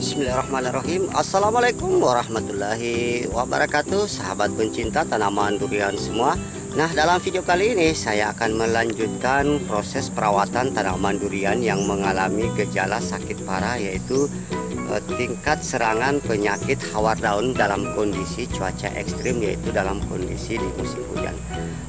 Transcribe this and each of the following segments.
Bismillahirrahmanirrahim. Assalamualaikum warahmatullahi wabarakatuh, sahabat pencinta tanaman durian semua. Nah, dalam video kali ini saya akan melanjutkan proses perawatan tanaman durian yang mengalami gejala sakit parah, yaitu tingkat serangan penyakit hawar daun dalam kondisi cuaca ekstrim, yaitu dalam kondisi di musim hujan.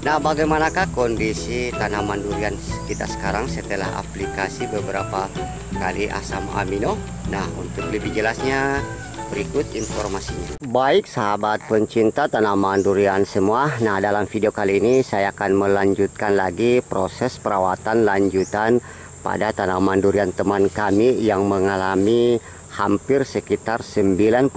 Nah, bagaimanakah kondisi tanaman durian kita sekarang setelah aplikasi beberapa kali asam amino? Nah, untuk lebih jelasnya berikut informasinya. Baik sahabat pencinta tanaman durian semua, nah dalam video kali ini saya akan melanjutkan lagi proses perawatan lanjutan pada tanaman durian teman kami yang mengalami hampir sekitar 90%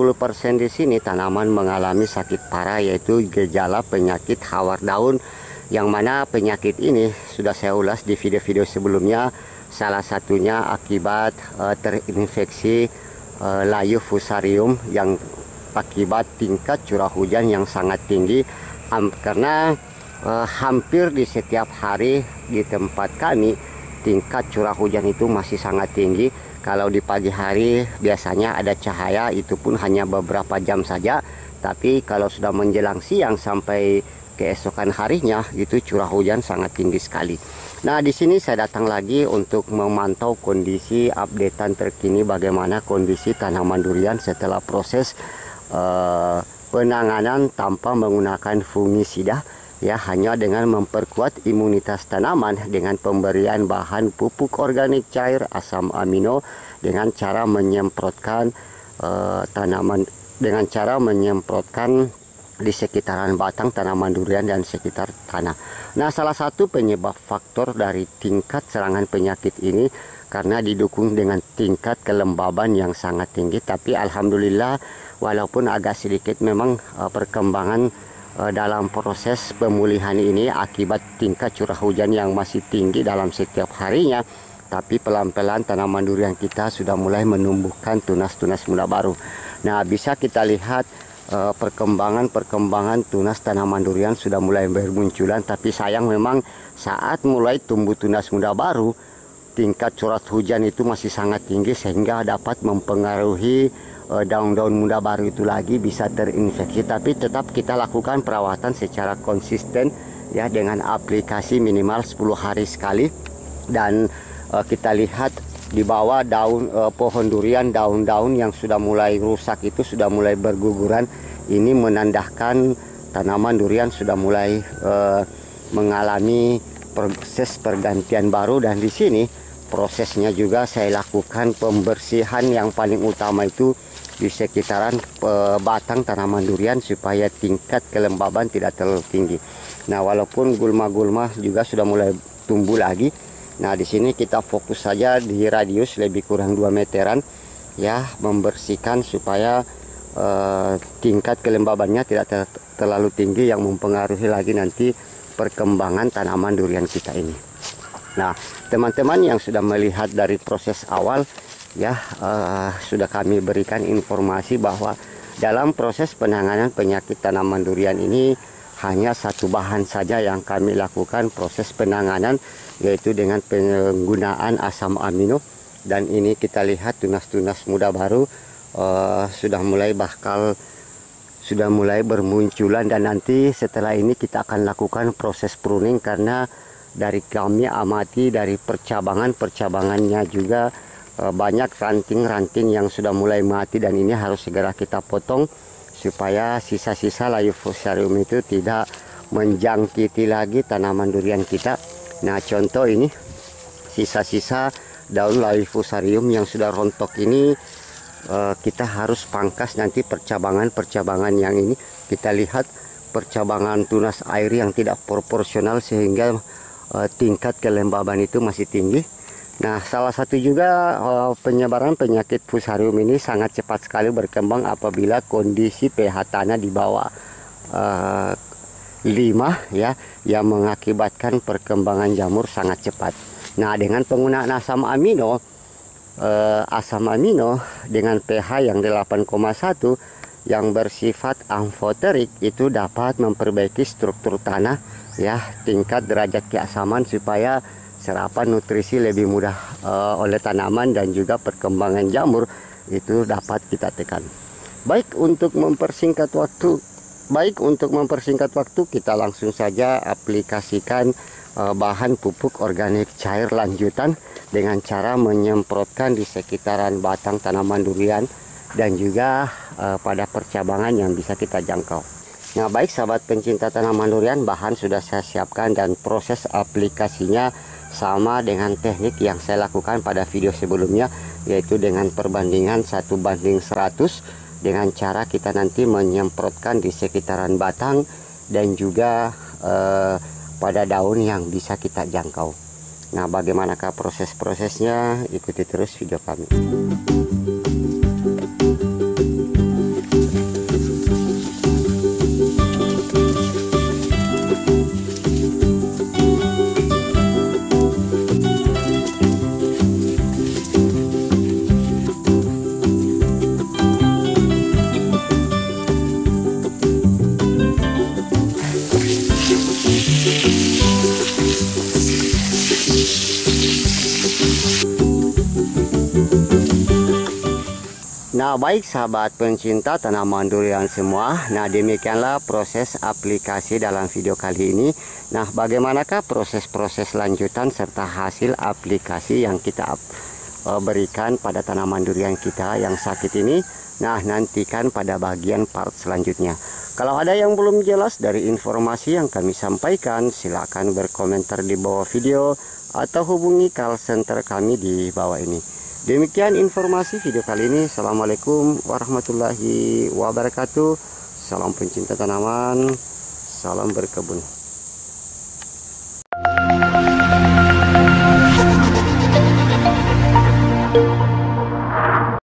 di sini tanaman mengalami sakit parah, yaitu gejala penyakit hawar daun, yang mana penyakit ini sudah saya ulas di video-video sebelumnya. Salah satunya akibat terinfeksi layu fusarium yang akibat tingkat curah hujan yang sangat tinggi, karena hampir di setiap hari di tempat kami tingkat curah hujan itu masih sangat tinggi. Kalau di pagi hari biasanya ada cahaya, itu pun hanya beberapa jam saja, tapi kalau sudah menjelang siang sampai keesokan harinya itu curah hujan sangat tinggi sekali. Nah, di sini saya datang lagi untuk memantau kondisi updatean terkini bagaimana kondisi tanaman durian setelah proses penanganan tanpa menggunakan fungisida, ya, hanya dengan memperkuat imunitas tanaman dengan pemberian bahan pupuk organik cair asam amino dengan cara menyemprotkan di sekitaran batang tanaman durian dan sekitar tanah. Nah, salah satu penyebab faktor dari tingkat serangan penyakit ini karena didukung dengan tingkat kelembaban yang sangat tinggi, tapi alhamdulillah walaupun agak sedikit memang perkembangan dalam proses pemulihan ini akibat tingkat curah hujan yang masih tinggi dalam setiap harinya, tapi pelan-pelan tanaman durian kita sudah mulai menumbuhkan tunas-tunas muda baru. Nah, bisa kita lihat perkembangan tunas tanaman durian sudah mulai bermunculan, tapi sayang memang saat mulai tumbuh tunas muda baru tingkat curah hujan itu masih sangat tinggi sehingga dapat mempengaruhi daun-daun muda baru itu lagi bisa terinfeksi. Tapi tetap kita lakukan perawatan secara konsisten, ya, dengan aplikasi minimal 10 hari sekali. Dan kita lihat di bawah daun pohon durian, daun-daun yang sudah mulai rusak itu sudah mulai berguguran. Ini menandakan tanaman durian sudah mulai mengalami proses pergantian baru. Dan di sini prosesnya juga saya lakukan pembersihan yang paling utama itu di sekitaran batang tanaman durian supaya tingkat kelembaban tidak terlalu tinggi. Nah, walaupun gulma-gulma juga sudah mulai tumbuh lagi. Nah, di sini kita fokus saja di radius lebih kurang 2 meteran, ya, membersihkan supaya tingkat kelembabannya tidak terlalu tinggi yang mempengaruhi lagi nanti perkembangan tanaman durian kita ini. Nah, teman-teman yang sudah melihat dari proses awal ya, sudah kami berikan informasi bahwa dalam proses penanganan penyakit tanaman durian ini hanya satu bahan saja yang kami lakukan proses penanganan, yaitu dengan penggunaan asam amino. Dan ini kita lihat tunas-tunas muda baru sudah mulai bermunculan, dan nanti setelah ini kita akan lakukan proses pruning karena dari kami amati dari percabangannya juga banyak ranting-ranting yang sudah mulai mati, dan ini harus segera kita potong supaya sisa-sisa Laeofusarium itu tidak menjangkiti lagi tanaman durian kita. Nah, contoh ini sisa-sisa daun Laeofusarium yang sudah rontok ini, kita harus pangkas nanti percabangan yang ini. Kita lihat percabangan tunas air yang tidak proporsional sehingga tingkat kelembaban itu masih tinggi. Nah, salah satu juga penyebaran penyakit fusarium ini sangat cepat sekali berkembang apabila kondisi pH tanah di bawah 5 ya, yang mengakibatkan perkembangan jamur sangat cepat. Nah, dengan penggunaan asam amino dengan pH yang 8,1 yang bersifat amfoterik itu dapat memperbaiki struktur tanah ya, tingkat derajat keasaman supaya serapan nutrisi lebih mudah oleh tanaman dan juga perkembangan jamur itu dapat kita tekan. Baik untuk mempersingkat waktu kita langsung saja aplikasikan bahan pupuk organik cair lanjutan dengan cara menyemprotkan di sekitaran batang tanaman durian dan juga pada percabangan yang bisa kita jangkau. Nah, baik sahabat pencinta tanaman durian, bahan sudah saya siapkan dan proses aplikasinya sama dengan teknik yang saya lakukan pada video sebelumnya, yaitu dengan perbandingan 1:100 dengan cara kita nanti menyemprotkan di sekitaran batang dan juga pada daun yang bisa kita jangkau. Nah, bagaimanakah proses-prosesnya? Ikuti terus video kami. Nah, baik sahabat pencinta tanaman durian semua, nah demikianlah proses aplikasi dalam video kali ini. Nah, bagaimanakah proses-proses lanjutan serta hasil aplikasi yang kita berikan pada tanaman durian kita yang sakit ini? Nah, nantikan pada bagian part selanjutnya. Kalau ada yang belum jelas dari informasi yang kami sampaikan, silakan berkomentar di bawah video atau hubungi call center kami di bawah ini. Demikian informasi video kali ini. Assalamualaikum warahmatullahi wabarakatuh. Salam pencinta tanaman, salam berkebun.